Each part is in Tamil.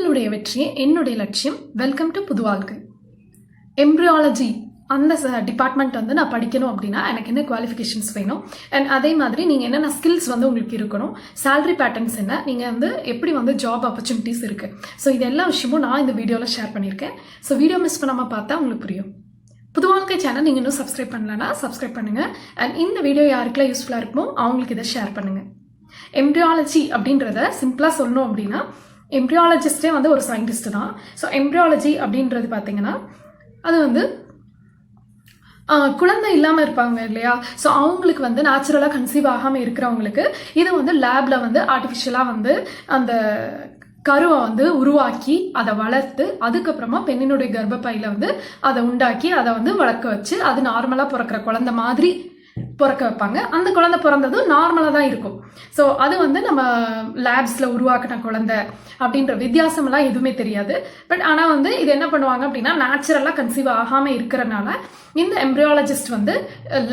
உங்களுடைய வெற்றி என்னுடைய லட்சியம். வெல்கம் டு புது வாழ்க்கை. எம்ப்ரியாலஜி அந்த டிபார்ட்மெண்ட் வந்து நான் படிக்கணும் அப்படின்னா எனக்கு என்ன குவாலிஃபிகேஷன்ஸ் வேணும், அண்ட் அதே மாதிரி நீங்கள் என்னென்ன ஸ்கில்ஸ் வந்து உங்களுக்கு இருக்கணும், சேலரி பேட்டர்ன்ஸ் என்ன, நீங்கள் வந்து எப்படி வந்து ஜாப் ஆப்பர்ச்சுனிட்டிஸ் இருக்குது. ஸோ இது எல்லா விஷயமும் நான் இந்த வீடியோவில் ஷேர் பண்ணியிருக்கேன். ஸோ வீடியோ மிஸ் பண்ணாமல் பார்த்தா உங்களுக்கு புரியும். புது வாழ்க்கை சேனல் நீங்கள் இன்னும் சப்ஸ்கிரைப் பண்ணலன்னா சப்ஸ்கிரைப் பண்ணுங்கள். அண்ட் இந்த வீடியோ யாருக்கெல்லாம் யூஸ்ஃபுல்லாக இருக்குமோ அவங்களுக்கு இதை ஷேர் பண்ணுங்கள். எம்ப்ரியாலஜி அப்படின்றத சிம்பிளாக சொல்லணும் அப்படின்னா, எம்ப்ரியாலஜிஸ்டே வந்து ஒரு சயின்டிஸ்ட் தான். ஸோ எம்ப்ரியாலஜி அப்படின்றது பார்த்தீங்கன்னா அது வந்து குழந்தை இல்லாமல் இருப்பாங்க இல்லையா, ஸோ அவங்களுக்கு வந்து நேச்சுரலாக கன்சீவ் ஆகாமல் இருக்கிறவங்களுக்கு இது வந்து லேபில் வந்து ஆர்டிஃபிஷியலாக வந்து அந்த கருவை வந்து உருவாக்கி அதை வளர்த்து அதுக்கப்புறமா பெண்ணினுடைய கர்ப்பப்பையில் வந்து அதை உண்டாக்கி அதை வந்து வளர்க்க வச்சு அது நார்மலாக பிறக்கிற குழந்தை மாதிரி பிறக்க வைப்பாங்க. அந்த குழந்தை பிறந்ததும் நார்மலாக தான் இருக்கும். ஸோ அது வந்து நம்ம லேப்ஸில் உருவாக்கின குழந்தை அப்படின்ற வித்தியாசமெல்லாம் எதுவுமே தெரியாது. பட் ஆனால் வந்து இது என்ன பண்ணுவாங்க அப்படின்னா, நேச்சுரலாக கன்சீவ் ஆகாமல் இருக்கிறனால இந்த எம்ப்ரியாலஜிஸ்ட் வந்து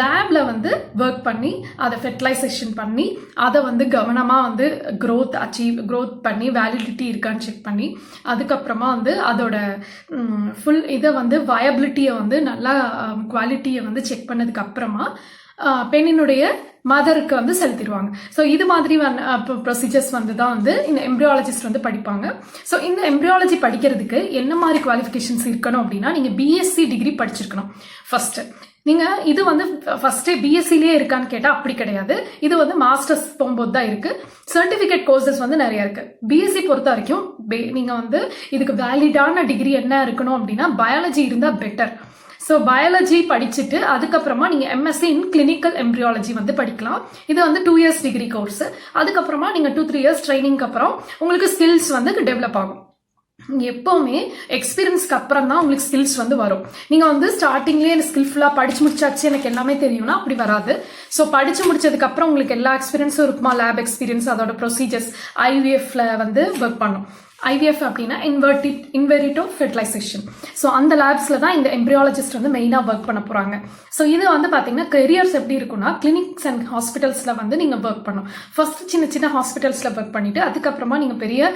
லேபில் வந்து ஒர்க் பண்ணி அதை ஃபெர்டிலைசேஷன் பண்ணி அதை வந்து கவனமாக வந்து க்ரோத் பண்ணி வேலிடிட்டி இருக்கான்னு செக் பண்ணி அதுக்கப்புறமா வந்து அதோட ஃபுல் இதை வந்து வயபிலிட்டியை வந்து நல்லா குவாலிட்டியை வந்து செக் பண்ணதுக்கு அப்புறமா பெண்ணினுடைய மதருக்கு வந்து செலுத்திடுவாங்க. ஸோ இது மாதிரி ப்ரொசீஜர்ஸ் வந்து தான் வந்து இந்த எம்ப்ரியாலஜிஸ்ட் வந்து படிப்பாங்க. ஸோ இந்த எம்ப்ரியாலஜி படிக்கிறதுக்கு என்ன மாதிரி குவாலிஃபிகேஷன்ஸ் இருக்கணும் அப்படின்னா, நீங்கள் பிஎஸ்சி டிகிரி படிச்சிருக்கணும் ஃபர்ஸ்ட். நீங்கள் இது வந்து ஃபர்ஸ்டே பிஎஸ்சிலேயே இருக்கான்னு கேட்டால் அப்படி கிடையாது. இது வந்து மாஸ்டர்ஸ் போகும்போது தான் இருக்குது. சர்டிஃபிகேட் கோர்சஸ் வந்து நிறைய இருக்குது. பிஎஸ்சி பொறுத்த வரைக்கும் நீங்கள் வந்து இதுக்கு வேலிடான டிகிரி என்ன இருக்கணும் அப்படின்னா, பயாலஜி இருந்தால் பெட்டர். ஸோ பயாலஜி படிச்சுட்டு அதுக்கப்புறமா நீங்கள் எம்எஸ்சி இன் கிளினிக்கல் எம்ப்ரியாலஜி வந்து படிக்கலாம். இது வந்து 2 years டிகிரி கோர்ஸ். அதுக்கப்புறமா நீங்கள் 2-3 years ட்ரைனிங்க்கு அப்புறம் உங்களுக்கு ஸ்கில்ஸ் வந்து டெவலப் ஆகும். எப்போவுமே எக்ஸ்பீரியன்ஸ்க்கு அப்புறம் தான் உங்களுக்கு ஸ்கில்ஸ் வந்து வரும். நீங்கள் வந்து ஸ்டார்டிங்லேயே எனக்கு ஸ்கில்ஃபுல்லாக படிச்சு முடிச்சாச்சு எனக்கு எல்லாமே தெரியும்னா அப்படி வராது. ஸோ படிச்சு முடிச்சதுக்கு அப்புறம் உங்களுக்கு எல்லா எக்ஸ்பீரியன்ஸும் இருக்குமா, லேப் எக்ஸ்பீரியன்ஸ், அதோட ப்ரொசீஜர்ஸ், ஐவிஎஃப்ல வந்து ஒர்க் பண்ணும். ஐவிஎஃப் அப்படின்னா இன்வெரிட்டோ ஃபெர்டிலைசேஷன். ஸோ அந்த லேப்ஸில் தான் இந்த எம்ப்ரியாலஜிஸ்ட் வந்து மெயினாக ஒர்க் பண்ண போகிறாங்க. ஸோ இது வந்து பார்த்தீங்கன்னா கெரியர்ஸ் எப்படி இருக்குன்னா, கிளினிக்ஸ் அண்ட் ஹாஸ்பிட்டல்ஸில் வந்து நீங்கள் ஒர்க் பண்ணணும். ஃபர்ஸ்ட் சின்ன சின்ன ஹாஸ்பிட்டல்ஸில் ஒர்க் பண்ணிவிட்டு அதுக்கப்புறமா நீங்கள் பெரிய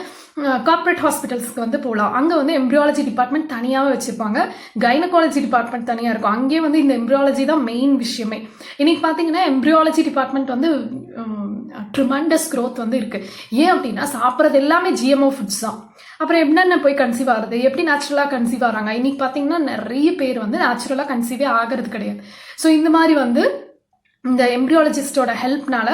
கார்பரேட் ஹாஸ்பிட்டல்ஸ்க்கு வந்து போகலாம். அங்கே வந்து எம்ப்ரியாலஜி டிபார்ட்மெண்ட் தனியாகவே வச்சுருப்பாங்க, கைனகாலஜி டிபார்ட்மெண்ட் தனியாக இருக்கும். அங்கேயே வந்து இந்த எம்ப்ரியாலஜி தான் மெயின் விஷயமே. இன்னைக்கு பார்த்தீங்கன்னா எம்ப்ரியாலஜி டிபார்ட்மெண்ட் வந்து ட்ரிமண்டஸ் க்ரோத் வந்து இருக்குது. ஏன் அப்படின்னா சாப்பிட்றது எல்லாமே ஜிஎம்ஓ ஃபுட்ஸ் தான். அப்புறம் என்னென்ன போய் கன்சீவ் ஆகுறது, எப்படி நேச்சுரலாக கன்சீவ் ஆகிறாங்க. இன்னைக்கு பார்த்தீங்கன்னா நிறைய பேர் வந்து நேச்சுரலாக கன்சீவே ஆகிறது கிடையாது. ஸோ இந்த மாதிரி வந்து இந்த எம்ப்ரியாலஜிஸ்டோட ஹெல்ப்னால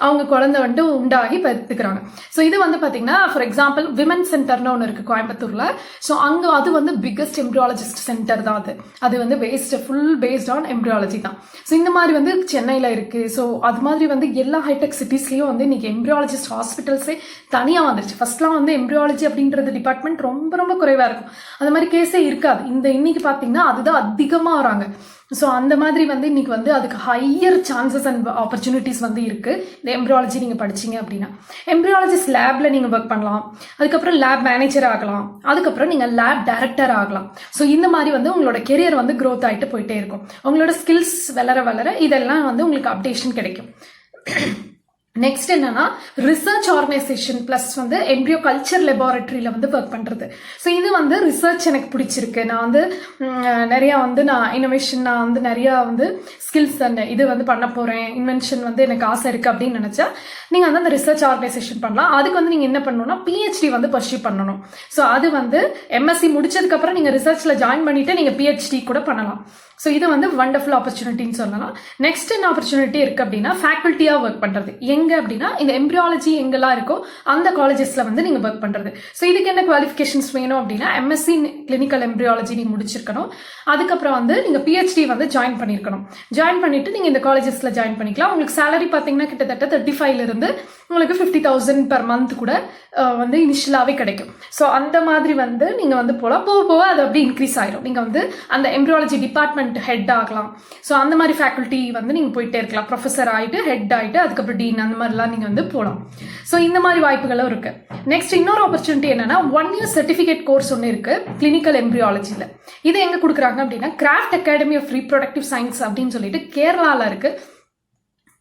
அவங்க குழந்தை வந்து உண்டாகி பெற்றுக்கிறாங்க. ஸோ இது வந்து பார்த்தீங்கன்னா ஃபார் எக்ஸாம்பிள் விமன் சென்டர்னு ஒன்று இருக்குது கோயம்புத்தூரில். ஸோ அங்கே அது வந்து பிக்கஸ்ட் எம்ப்ரியாலஜிஸ்ட் சென்டர் தான். அது வந்து ஃபுல் பேஸ்ட் ஆன் எம்ப்ரியாலஜி தான். ஸோ இந்த மாதிரி வந்து சென்னையில் இருக்குது. ஸோ அது மாதிரி வந்து எல்லா ஹைடெக் சிட்டிஸ்லேயும் வந்து இன்னைக்கு எம்ப்ரியாலஜிஸ்ட் ஹாஸ்பிட்டல்ஸே தனியாக வந்துருச்சு. ஃபர்ஸ்ட்லாம் வந்து எம்ப்ரியாலஜி அப்படின்றது டிபார்ட்மெண்ட் ரொம்ப ரொம்ப குறைவாக இருக்கும். அந்த மாதிரி கேஸே இருக்காது. இன்னைக்கு பார்த்தீங்கன்னா அதுதான் அதிகமாக வராங்க. ஸோ அந்த மாதிரி வந்து இன்னைக்கு வந்து அதுக்கு ஹையர் சான்சஸ் அண்ட் ஆப்பர்ச்சுனிட்டிஸ் வந்து இருக்குது. இந்த எம்ப்ரியாலஜி நீங்கள் படிச்சிங்க அப்படின்னா எம்ப்ரியாலஜிஸ்ட் லேபில் நீங்கள் ஒர்க் பண்ணலாம். அதுக்கப்புறம் லேப் மேனேஜர் ஆகலாம். அதுக்கப்புறம் நீங்கள் லேப் டைரக்டர் ஆகலாம். ஸோ இந்த மாதிரி வந்து உங்களோட கெரியர் வந்து க்ரோத் ஆகிட்டு போயிட்டே இருக்கும். உங்களோட ஸ்கில்ஸ் வளர இதெல்லாம் வந்து உங்களுக்கு அப்டேஷன் கிடைக்கும். நெக்ஸ்ட் என்னன்னா ரிசர்ச் ஆர்கனைசேஷன் பிளஸ் வந்து எம்ப்ரியோ கல்ச்சர் லெபார்டரியில் வந்து ஒர்க் பண்ணுறது. ஸோ இது வந்து ரிசர்ச் எனக்கு பிடிச்சிருக்கு. நான் வந்து நிறையா வந்து நான் வந்து நிறையா வந்து ஸ்கில்ஸ் இது வந்து பண்ண போகிறேன், இன்வென்ஷன் வந்து எனக்கு ஆசை இருக்குது அப்படின்னு நினச்சா நீங்கள் வந்து அந்த ரிசர்ச் ஆர்கனைசேஷன் பண்ணலாம். அதுக்கு வந்து நீங்கள் என்ன பண்ணணும்னா பிஹெச்டி வந்து பர்சியூ பண்ணணும். ஸோ அது வந்து எம்எஸ்சி முடிச்சதுக்கப்புறம் நீங்கள் ரிசர்ச்சில் ஜாயின் பண்ணிவிட்டு நீங்கள் பிஹெச்டி கூட பண்ணலாம். ஸோ இது வந்து வண்டர்ஃபுல் ஆப்பர்ச்சுனிட்டின்னு சொல்லலாம். நெக்ஸ்ட் என்ன ஆப்பர்ச்சுனிட்டி இருக்குது அப்படின்னா ஃபேக்கல்ட்டியாக ஒர்க் பண்ணுறது. எங்கே அப்படின்னா இந்த எம்ப்ரியாலஜி எங்கெல்லாம் இருக்கோ அந்த காலேஜஸில் வந்து நீங்கள் ஒர்க் பண்ணுறது. ஸோ இதுக்கு என்ன குவாலிஃபிகேஷன்ஸ் வேணும் அப்படின்னா எம்எஸ்சி கிளினிக்கல் எம்ப்ரியாலஜி நீங்கள் முடிச்சிருக்கணும். அதுக்கப்புறம் வந்து நீங்கள் பிஹெச்டி வந்து ஜாயின் பண்ணியிருக்கணும். ஜாயின் பண்ணிவிட்டு நீங்கள் இந்த காலேஜஸில் ஜாயின் பண்ணிக்கலாம். உங்களுக்கு சேலரி பார்த்தீங்கன்னா கிட்டத்தட்ட 35,000 உங்களுக்கு 50,000 பெர் மந்த் கூட வந்து இனிஷியலாகவே கிடைக்கும். ஸோ அந்த மாதிரி வந்து நீங்கள் வந்து போக போக அது அப்படி இன்க்ரீஸ் ஆயிரும். நீங்கள் வந்து அந்த எம்ப்ரியாலஜி டிபார்ட்மெண்ட் ஹெட் ஆகலாம். ஸோ அந்த மாதிரி ஃபேக்கல்ட்டி வந்து நீங்கள் போயிட்டே இருக்கலாம். ப்ரொஃபஸர் ஆகிட்டு ஹெட் ஆகிட்டு அதுக்கப்புறம் டீன் அந்த மாதிரிலாம் நீங்கள் வந்து போகலாம். ஸோ இந்த மாதிரி வாய்ப்புகளும் இருக்கு. நெக்ஸ்ட் இன்னொரு ஆப்பர்ச்சுனிட்டி என்னன்னா 1 year சர்டிஃபிகேட் கோர்ஸ் ஒன்று இருக்கு கிளினிக்கல் எம்ப்ரியாலஜியில். இது எங்கே கொடுக்குறாங்க அப்படின்னா Craft Academy of Reproductive Science அப்படின்னு சொல்லிட்டு கேரளாவில் இருக்கு.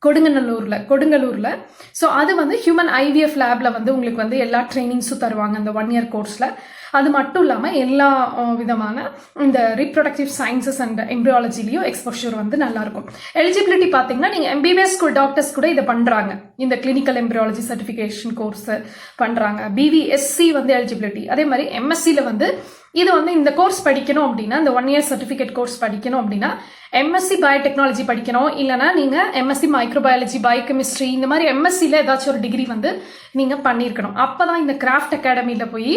கொடுங்கலூர்ல. ஸோ அது வந்து ஹியூமன் ஐவிஎஃப் லேப்ல வந்து உங்களுக்கு வந்து எல்லா ட்ரைனிங்ஸும் தருவாங்க அந்த 1 year கோர்ஸ்ல. அது மட்டும் இல்லாமல் எல்லா விதமான இந்த ரீப்ரொடக்டிவ் சயின்சஸ் அண்ட் எம்ப்ரியாலஜிலையும் எக்ஸ்போஷர் வந்து நல்லா இருக்கும். எலிஜிபிலிட்டி பார்த்தீங்கன்னா நீங்கள் எம்பிபிஎஸ் டாக்டர்ஸ் கூட இதை பண்ணுறாங்க, இந்த கிளினிக்கல் எம்ப்ரியாலஜி சர்டிஃபிகேஷன் கோர்ஸ் பண்ணுறாங்க. பிவிஎஸ்சி வந்து எலிஜிபிலிட்டி. அதே மாதிரி எம்எஸ்சியில் வந்து இது வந்து இந்த கோர்ஸ் படிக்கணும் அப்படின்னா, இந்த 1 year சர்டிஃபிகேட் கோர்ஸ் படிக்கணும் அப்படின்னா எம்எஸ்சி பயோடெக்னாலஜி படிக்கணும், இல்லைனா நீங்கள் எம்எஸ்சி மைக்ரோபயாலஜி, பயோகெமிஸ்ட்ரி, இந்த மாதிரி எம்எஸ்சியில் ஏதாச்சும் ஒரு டிகிரி வந்து நீங்கள் பண்ணியிருக்கணும். அப்போ தான் இந்த கிராஃப்ட் அகாடமியில் போய்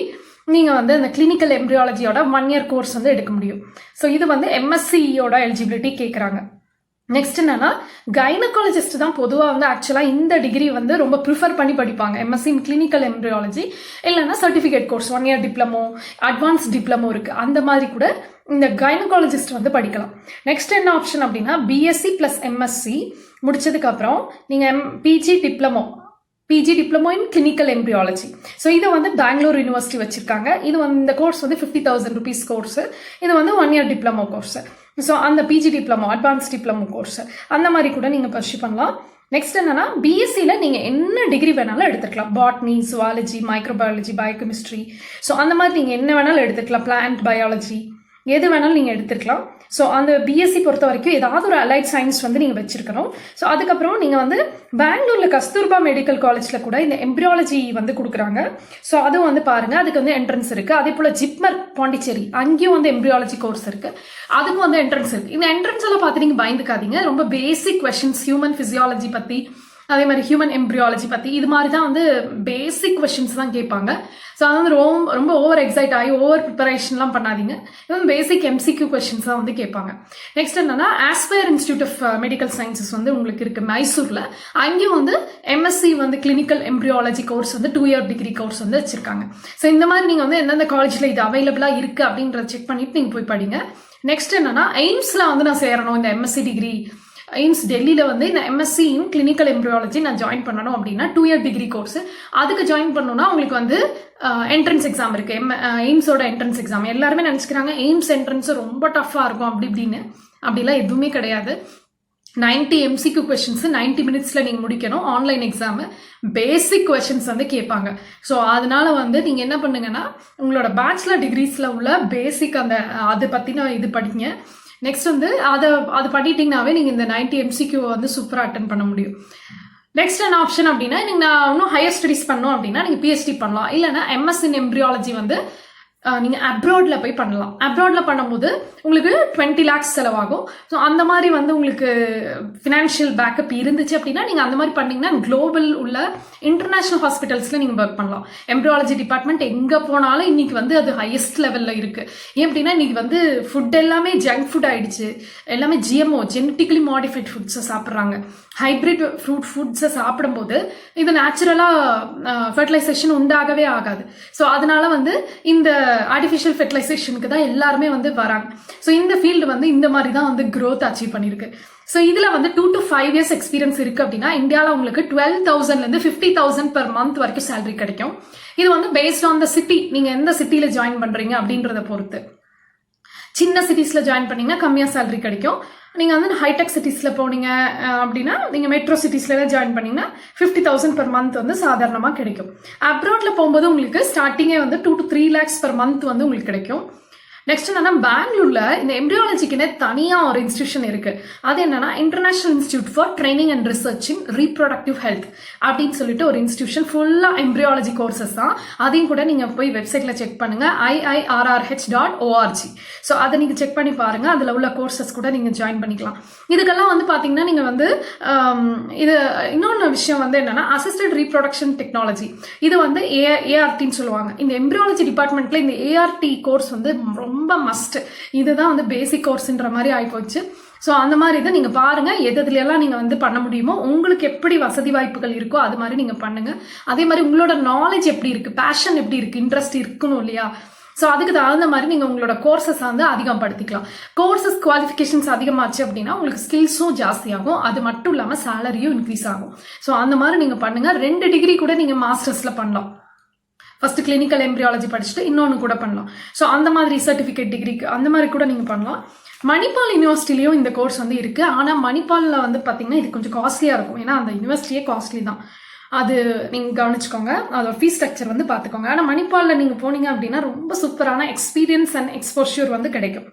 நீங்கள் வந்து அந்த கிளினிக்கல் எம்ப்ரியாலஜியோட 1 year கோர்ஸ் வந்து எடுக்க முடியும். ஸோ இது வந்து எம்எஸ்சியோட எலிஜிபிலிட்டி கேட்குறாங்க. நெக்ஸ்ட் என்னன்னா, கைனகாலஜிஸ்ட் தான் பொதுவாக வந்து ஆக்சுவலாக இந்த டிகிரி வந்து ரொம்ப ப்ரிஃபர் பண்ணி படிப்பாங்க. எம்எஸ்சி இன் கிளினிக்கல் எம்ப்ரியாலஜி, இல்லைன்னா certificate course 1 year diploma, advance diploma இருக்குது, அந்த மாதிரி கூட இந்த கைனகாலஜிஸ்ட் வந்து படிக்கலாம். நெக்ஸ்ட் என்ன ஆப்ஷன் அப்படின்னா, பிஎஸ்சி ப்ளஸ் எம்எஸ்சி முடிச்சதுக்கப்புறம் நீங்கள் PG diploma in clinical embryology. So இதை வந்து பெங்களூர் யூனிவர்சிட்டி வச்சிருக்காங்க. இது வந்து இந்த கோர்ஸ் வந்து 50,000 rupees கோர்ஸ். இது வந்து 1 year டிப்ளமோ கோர்ஸ். ஸோ அந்த PG diploma, advance diploma course அந்த மாதிரி கூட நீங்கள் பர்சியூ பண்ணலாம். நெக்ஸ்ட் என்னன்னா, பிஎஸ்சியில் நீங்கள் என்ன டிகிரி வேணாலும் எடுத்துக்கலாம். Botany, zoology, microbiology, biochemistry, so அந்த மாதிரி நீங்கள் என்ன வேணாலும் எடுத்துக்கலாம். பிளான்ட் பயாலஜி, எது வேணாலும் நீங்கள் எடுத்துக்கலாம். ஸோ அந்த பிஎஸ்சி பொறுத்த வரைக்கும் ஏதாவது ஒரு அலைட் சயின்ஸ் வந்து நீங்கள் வச்சிருக்கணும். ஸோ அதுக்கப்புறம் நீங்கள் வந்து பெங்களூரில் கஸ்தூர்பா மெடிக்கல் காலேஜில் கூட இந்த எம்ப்ரியாலஜி வந்து கொடுக்குறாங்க. ஸோ அதுவும் வந்து பாருங்கள், அதுக்கு வந்து என்ட்ரன்ஸ் இருக்குது. அதே போல் ஜிப்மர் பாண்டிச்சேரி, அங்கேயும் வந்து எம்ப்ரியாலஜி கோர்ஸ் இருக்குது, அதுக்கும் வந்து என்ட்ரன்ஸ் இருக்குது. இந்த என்ட்ரன்ஸ் எல்லாம் பார்த்து நீங்கள் பயந்துக்காதீங்க. ரொம்ப பேசிக் கொஸ்டின்ஸ், ஹியூமன் ஃபிசியாலஜி பற்றி, அதே மாதிரி ஹியூமன் எம்ப்ரியாலஜி பற்றி, இது மாதிரி தான் வந்து பேசிக் கொஸ்டின்ஸ் தான் கேட்பாங்க. ஸோ அது வந்து ரொம்ப ஓவர் எக்ஸைட் ஆகி ஓவர் ப்ரிப்பரேஷன்லாம் பண்ணாதீங்க. இது வந்து பேசிக் எம்சிக்யூ கொஸ்டின்ஸ் தான் வந்து கேட்பாங்க. நெக்ஸ்ட் என்னன்னா, Aspire Institute of Medical Sciences வந்து உங்களுக்கு இருக்கு மைசூரில். அங்கேயும் வந்து எம்எஸ்சி வந்து கிளினிக்கல் எம்ப்ரியாலஜி கோர்ஸ் வந்து 2 year டிகிரி கோர்ஸ் வந்து வச்சிருக்காங்க. ஸோ இந்த மாதிரி நீங்கள் வந்து எந்தெந்த காலேஜில் இது அவைலபிளாக இருக்குது அப்படின்றத செக் பண்ணிட்டு நீங்கள் போய் படிங்க. நெக்ஸ்ட் என்னன்னா, எய்ம்ஸில் வந்து நான் சேரணும் இந்த எம்எஸ்சி டிகிரி, எய்ம்ஸ் டெல்லியில் வந்து இந்த எம்எஸ்சி இன் கிளினிக்கல் எம்ப்ரியாலஜி நான் ஜாயின் பண்ணணும் அப்படின்னா 2 year டிகிரி கோர்ஸ். அதுக்கு ஜாயின் பண்ணணும்னா உங்களுக்கு வந்து என்ட்ரன்ஸ் எக்ஸாம் இருக்கு. எய்ம்ஸோட என்ட்ரன்ஸ் எக்ஸாம். எல்லாருமே நினச்சிக்கிறாங்க எய்ம்ஸ் என்ட்ரன்ஸ் ரொம்ப டஃப்பாக இருக்கும் அப்படி இப்படின்னு. அப்படிலாம் எதுவுமே கிடையாது. 90 MCQ கொஸ்டின்ஸ் 90 minutesல நீங்கள் முடிக்கணும். ஆன்லைன் எக்ஸாமு, பேசிக் கொஸ்டின்ஸ் வந்து கேட்பாங்க. ஸோ அதனால வந்து நீங்கள் என்ன பண்ணுங்கன்னா, உங்களோட பேச்சுலர் டிகிரிஸில் உள்ள பேசிக் அதை பற்றின இது படிங்க. நெக்ஸ்ட் வந்து அது பண்ணிட்டீங்கன்னாவே நீங்கள் இந்த 90 MCQ வந்து சூப்பராக அட்டன் பண்ண முடியும். நெக்ஸ்ட் என்ன ஆப்ஷன் அப்படின்னா, நீங்கள் இன்னும் ஹையர் ஸ்டடிஸ் பண்ணணும் அப்படின்னா நீங்கள் பிஹெச்டி பண்ணலாம். இல்லைன்னா எம்எஸ் இன் எம்ப்ரியாலஜி வந்து நீங்கள் அப்ராடில் போய் பண்ணலாம். அப்ராடில் பண்ணும்போது உங்களுக்கு 20 lakhs செலவாகும். ஸோ அந்த மாதிரி வந்து உங்களுக்கு ஃபினான்ஷியல் பேக்கப் இருந்துச்சு அப்படின்னா நீங்கள் அந்த மாதிரி பண்ணிங்கன்னா குளோபல் உள்ள இன்டர்நேஷ்னல் ஹாஸ்பிட்டல்ஸில் நீங்கள் ஒர்க் பண்ணலாம். எம்ப்ரியாலஜி டிபார்ட்மெண்ட் எங்கே போனாலும் இன்னைக்கு வந்து அது ஹையஸ்ட் லெவலில் இருக்குது. ஏன் அப்படின்னா இன்னைக்கு வந்து ஃபுட் எல்லாமே ஜங்க் ஃபுட் ஆயிடுச்சு. எல்லாமே ஜிஎம்ஓ, ஜெனட்டிக்கலி மாடிஃபைட் ஃபுட்ஸை சாப்பிட்றாங்க. ஹைப்ரிட் ஃபுட்ஸை சாப்பிடும்போது இது நேச்சுரலாக ஃபெர்டிலைசேஷன் உண்டாகவே ஆகாது. ஸோ அதனால வந்து இந்த ஆர்டிஃபிஷியல் ஃபெர்டிலைசேஷனுக்கு தான் எல்லாருமே வந்து வராங்க. ஸோ இந்த ஃபீல்டு வந்து இந்த மாதிரி தான் வந்து க்ரோத் அச்சீவ் பண்ணியிருக்கு. ஸோ இதில் வந்து 2 to 5 years எக்ஸ்பீரியன்ஸ் இருக்குது அப்படின்னா இந்தியாவில் உங்களுக்கு 12,000 50,000 per month வரைக்கும் சேலரி கிடைக்கும். இது வந்து பேஸ்ட் ஆன் த சிட்டி, நீங்கள் எந்த சிட்டியில் ஜாயின் பண்ணுறீங்க அப்படின்றத பொறுத்து. சின்ன சிட்டிஸில் ஜாயின் பண்ணீங்கன்னா கம்மியாக சேலரி கிடைக்கும். நீங்கள் வந்து ஹைடெக் சிட்டிஸில் போனீங்க அப்படின்னா, நீங்கள் மெட்ரோ சிட்டிஸ்லாம் ஜாயின் பண்ணிங்கன்னா 50,000 per month வந்து சாதாரணமாக கிடைக்கும். அப்ராடில் போகும்போது உங்களுக்கு ஸ்டார்டிங்கே வந்து 2 to 3 lakhs per month வந்து உங்களுக்கு கிடைக்கும். நெக்ஸ்ட் என்னன்னா, பெங்களூர்ல இந்த எம்ப்ரியாலஜிக்குன்னே தனியாக ஒரு இன்ஸ்டியூஷன் இருக்கு. அது என்னன்னா, international institute for training and research in reproductive health அப்படின்னு சொல்லிட்டு ஒரு இன்ஸ்டியூஷன். ஃபுல்லாக எம்ப்ரியாலஜி கோர்சஸ் தான். அதையும் கூட நீங்கள் போய் வெப்சைட்டில் செக் பண்ணுங்க, iirrh.org. ஸோ அதை நீங்கள் செக் பண்ணி பாருங்க. அதில் உள்ள கோர்சஸ் கூட நீங்கள் ஜாயின் பண்ணிக்கலாம். இதுக்கெல்லாம் வந்து பார்த்தீங்கன்னா நீங்கள் வந்து இது இன்னொன்று விஷயம் வந்து என்னன்னா, அசிஸ்டட் ரீப்ரொடக்ஷன் டெக்னாலஜி, இது வந்து ஏஆர்டின்னு சொல்லுவாங்க. இந்த எம்ப்ரியாலஜி டிபார்ட்மெண்ட்ல இந்த ஏஆர்டி கோர்ஸ் வந்து ரொம்ப மஸ்ட். இதுதான் வந்து பேசிக் கோர்ஸ்ன்ற மாதிரி ஆயிப்போச்சு. ஸோ அந்த மாதிரி இதை நீங்கள் பாருங்கள், எதுலாம் நீங்கள் வந்து பண்ண முடியுமோ, உங்களுக்கு எப்படி வசதி வாய்ப்புகள் இருக்கோ அது மாதிரி நீங்கள் பண்ணுங்க. அதே மாதிரி உங்களோட நாலேஜ் எப்படி இருக்கு, பேஷன் எப்படி இருக்கு, இன்ட்ரெஸ்ட் இருக்கணும் இல்லையா? ஸோ அதுக்கு தகுந்த மாதிரி நீங்கள் உங்களோட கோர்சஸ் வந்து அதிகப்படுத்திக்கலாம். கோர்சஸ் குவாலிஃபிகேஷன்ஸ் அதிகமாச்சு அப்படின்னா உங்களுக்கு ஸ்கில்ஸும் ஜாஸ்தியாகும். அது மட்டும் இல்லாமல் சேலரியும் இன்க்ரீஸ் ஆகும். ஸோ அந்த மாதிரி நீங்கள் பண்ணுங்க. 2 டிகிரி கூட நீங்கள் மாஸ்டர்ஸில் பண்ணலாம். ஃபர்ஸ்ட் கிளினிக்கல் எம்பிரியாலஜி படிச்சுட்டு இன்னொன்று கூட பண்ணலாம். ஸோ அந்த மாதிரி சர்டிஃபிகேட் டிகிரிக்கு அந்த மாதிரி கூட நீங்கள் பண்ணலாம். மணிப்பால் யூனிவர்சிட்டிலையும் இந்த கோர்ஸ் வந்து இருக்குது. ஆனால் மணிப்பாலில் வந்து பார்த்தீங்கன்னா இது கொஞ்சம் காஸ்ட்லியாக இருக்கும். ஏன்னா அந்த யூனிவர்சிட்டியே காஸ்ட்லி தான். அது நீங்கள் கவனிச்சுக்கோங்க. அதோட ஃபீஸ் ஸ்ட்ரக்சர் வந்து பார்த்துக்கோங்க. ஆனால் மணிப்பாலில் நீங்கள் போனீங்க அப்படின்னா ரொம்ப சூப்பரான எக்ஸ்பீரியன்ஸ் அண்ட் எக்ஸ்போஷர் வந்து கிடைக்கும்.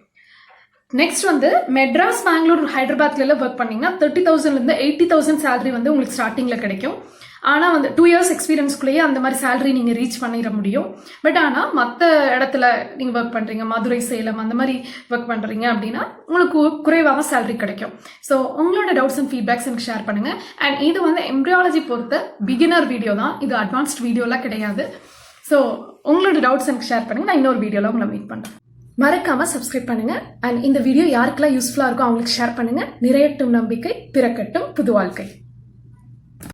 நெக்ஸ்ட் வந்து மெட்ராஸ், பெங்களூர், ஹைதராபாத்ல ஒர்க் பண்ணீங்கன்னா 30,000லேருந்து 80,000 சேலரி வந்து உங்களுக்கு ஸ்டார்டிங்கில் கிடைக்கும். ஆனால் வந்து 2 years எக்ஸ்பீரியன்ஸ்குள்ளேயே அந்த மாதிரி சேலரி நீங்கள் ரீச் பண்ணிட முடியும். பட் ஆனால் மற்ற இடத்துல நீங்கள் ஒர்க் பண்ணுறீங்க, மதுரை, சேலம் அந்த மாதிரி ஒர்க் பண்ணுறீங்க அப்படின்னா உங்களுக்கு குறைவாக சேலரி கிடைக்கும். ஸோ உங்களோட டவுட்ஸ் அண்ட் ஃபீட்பேக்ஸ் எனக்கு ஷேர் பண்ணுங்கள். அண்ட் இது வந்து எம்ப்ரியாலஜி பொறுத்த பிகினர் வீடியோ தான், இது அட்வான்ஸ்ட் வீடியோலாம் கிடையாது. ஸோ உங்களோட டவுட்ஸ் எனக்கு ஷேர் பண்ணுங்கள். நான் இன்னொரு வீடியோவில் உங்களை மீட் பண்ணுறேன். மறக்காம சப்ஸ்கிரைப் பண்ணுங்க. அண்ட் இந்த வீடியோ யாருக்கெல்லாம் யூஸ்ஃபுல்லாக இருக்கோ அவங்களுக்கு ஷேர் பண்ணுங்க. நிறையட்டும் நம்பிக்கை, பிறக்கட்டும் புது வாழ்க்கை.